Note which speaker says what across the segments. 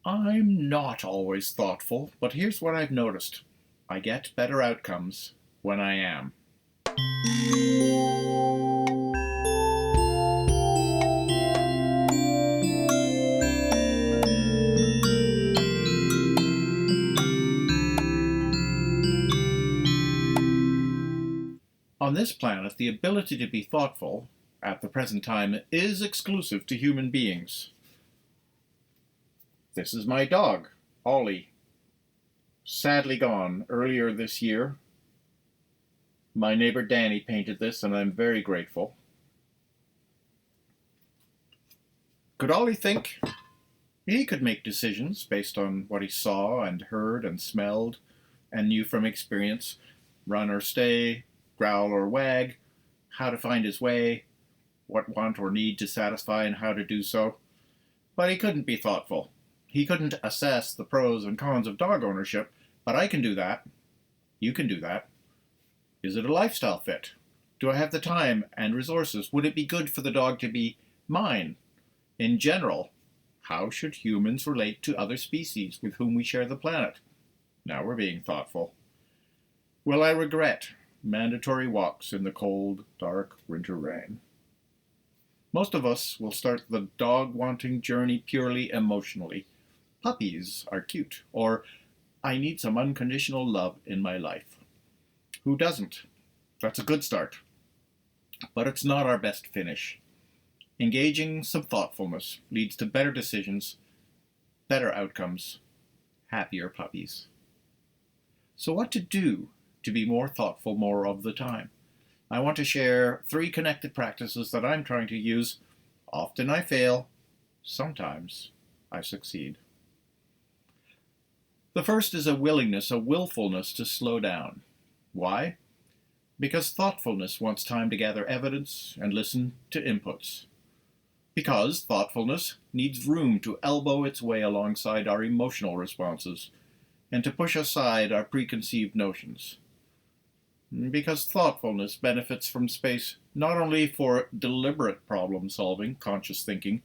Speaker 1: I'm not always thoughtful, but here's what I've noticed. I get better outcomes when I am. On this planet, the ability to be thoughtful, at the present time, is exclusive to human beings. This is my dog, Ollie, sadly gone earlier this year. My neighbor Danny painted this, and I'm very grateful. Could Ollie think? He could make decisions based on what he saw and heard and smelled and knew from experience. Run or stay, growl or wag, how to find his way, what want or need to satisfy and how to do so. But he couldn't be thoughtful. He couldn't assess the pros and cons of dog ownership, but I can do that. You can do that. Is it a lifestyle fit? Do I have the time and resources? Would it be good for the dog to be mine? In general, how should humans relate to other species with whom we share the planet? Now we're being thoughtful. Will I regret mandatory walks in the cold, dark winter rain? Most of us will start the dog-wanting journey purely emotionally. Puppies are cute, or I need some unconditional love in my life. Who doesn't? That's a good start. But it's not our best finish. Engaging some thoughtfulness leads to better decisions, better outcomes, happier puppies. So what to do to be more thoughtful more of the time? I want to share 3 connected practices that I'm trying to use. Often I fail, sometimes I succeed. The first is a willingness, a willfulness to slow down. Why? Because thoughtfulness wants time to gather evidence and listen to inputs. Because thoughtfulness needs room to elbow its way alongside our emotional responses and to push aside our preconceived notions. Because thoughtfulness benefits from space not only for deliberate problem-solving, conscious thinking,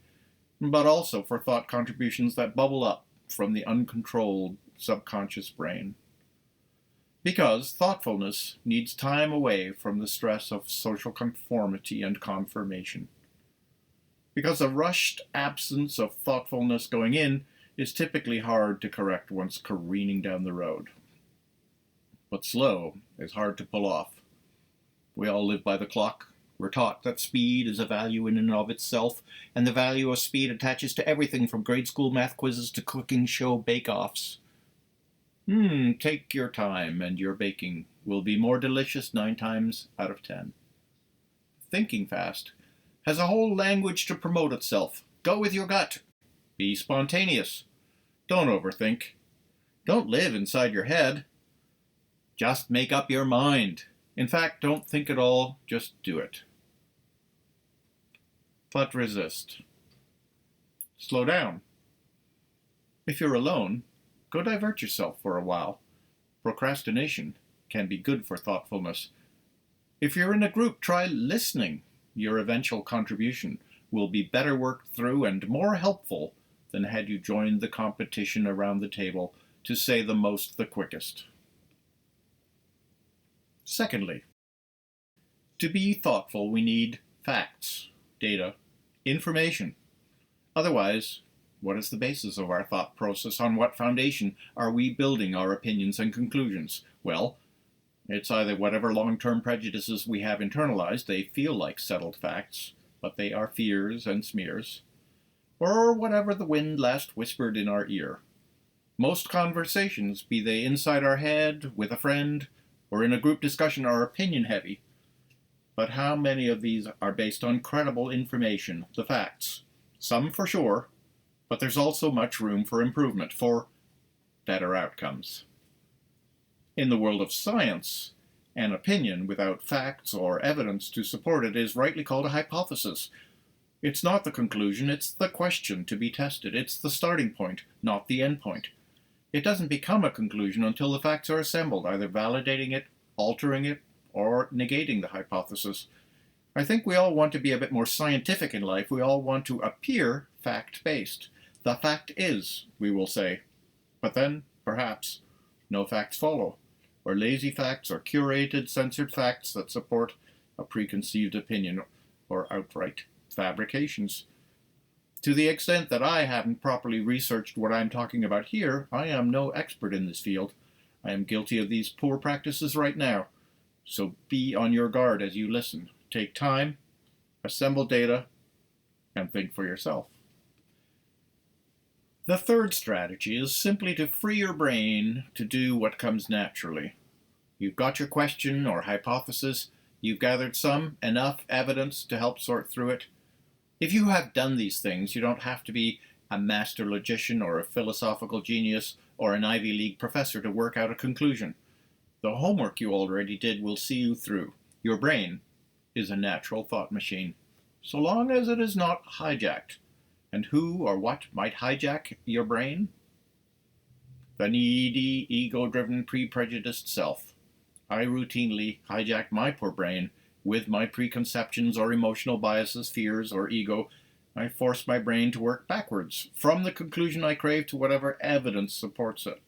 Speaker 1: but also for thought contributions that bubble up from the uncontrolled subconscious brain. Because thoughtfulness needs time away from the stress of social conformity and confirmation. Because a rushed absence of thoughtfulness going in is typically hard to correct once careening down the road. But slow is hard to pull off. We all live by the clock. We're taught that speed is a value in and of itself, and the value of speed attaches to everything from grade school math quizzes to cooking show bake-offs. Take your time, and your baking will be more delicious 9 times out of 10. Thinking fast has a whole language to promote itself. Go with your gut. Be spontaneous. Don't overthink. Don't live inside your head. Just make up your mind. In fact, don't think at all, just do it. But resist. Slow down. If you're alone, go divert yourself for a while. Procrastination can be good for thoughtfulness. If you're in a group, try listening. Your eventual contribution will be better worked through and more helpful than had you joined the competition around the table to say the most the quickest. Secondly, to be thoughtful, we need facts, data, information. Otherwise, what is the basis of our thought process? On what foundation are we building our opinions and conclusions? Well, it's either whatever long-term prejudices we have internalized, they feel like settled facts, but they are fears and smears, or whatever the wind last whispered in our ear. Most conversations, be they inside our head, with a friend, or in a group discussion, are opinion-heavy. But how many of these are based on credible information, the facts? Some for sure, but there's also much room for improvement, for better outcomes. In the world of science, an opinion without facts or evidence to support it is rightly called a hypothesis. It's not the conclusion, it's the question to be tested. It's the starting point, not the end point. It doesn't become a conclusion until the facts are assembled, either validating it, altering it, or negating the hypothesis. I think we all want to be a bit more scientific in life. We all want to appear fact-based. The fact is, we will say, but then, perhaps, no facts follow, or lazy facts or curated, censored facts that support a preconceived opinion or outright fabrications. To the extent that I haven't properly researched what I'm talking about here, I am no expert in this field. I am guilty of these poor practices right now. So be on your guard as you listen. Take time, assemble data, and think for yourself. The third strategy is simply to free your brain to do what comes naturally. You've got your question or hypothesis, you've gathered enough evidence to help sort through it. If you have done these things, you don't have to be a master logician or a philosophical genius or an Ivy League professor to work out a conclusion. The homework you already did will see you through. Your brain is a natural thought machine, so long as it is not hijacked. And who or what might hijack your brain? The needy, ego-driven, pre-prejudiced self. I routinely hijack my poor brain with my preconceptions or emotional biases, fears, or ego. I force my brain to work backwards, from the conclusion I crave to whatever evidence supports it.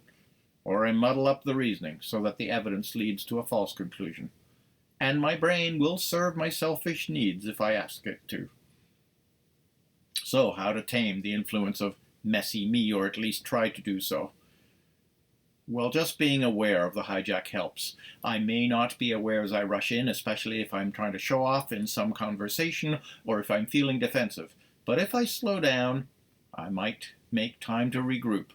Speaker 1: Or I muddle up the reasoning so that the evidence leads to a false conclusion. And my brain will serve my selfish needs if I ask it to. So, how to tame the influence of messy me, or at least try to do so? Well, just being aware of the hijack helps. I may not be aware as I rush in, especially if I'm trying to show off in some conversation or if I'm feeling defensive. But if I slow down, I might make time to regroup.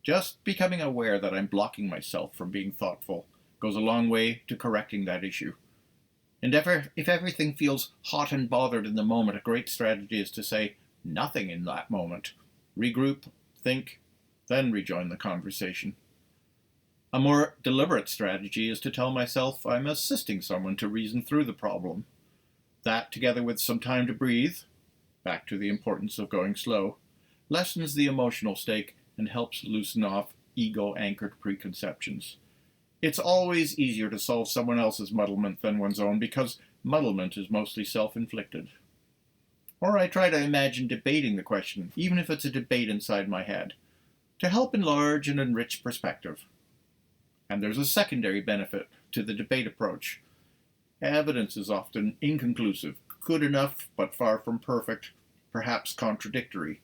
Speaker 1: Just becoming aware that I'm blocking myself from being thoughtful goes a long way to correcting that issue. And if everything feels hot and bothered in the moment, a great strategy is to say nothing in that moment. Regroup, think, then rejoin the conversation. A more deliberate strategy is to tell myself I'm assisting someone to reason through the problem. That, together with some time to breathe, back to the importance of going slow, lessens the emotional stake and helps loosen off ego-anchored preconceptions. It's always easier to solve someone else's muddlement than one's own because muddlement is mostly self-inflicted. Or I try to imagine debating the question, even if it's a debate inside my head, to help enlarge and enrich perspective. And there's a secondary benefit to the debate approach. Evidence is often inconclusive, good enough but far from perfect, perhaps contradictory.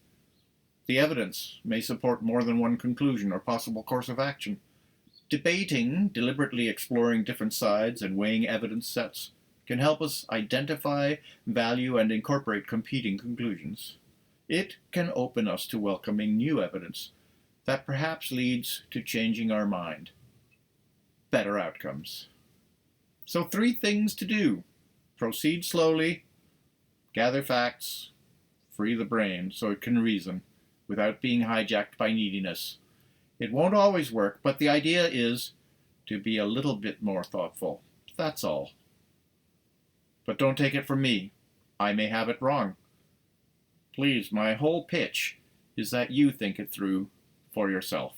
Speaker 1: The evidence may support more than one conclusion or possible course of action. Debating, deliberately exploring different sides and weighing evidence sets, can help us identify, value, and incorporate competing conclusions. It can open us to welcoming new evidence that perhaps leads to changing our mind. Better outcomes. So 3 things to do. Proceed slowly, gather facts, free the brain so it can reason without being hijacked by neediness. It won't always work, but the idea is to be a little bit more thoughtful. That's all. But don't take it from me. I may have it wrong. Please, my whole pitch is that you think it through for yourself.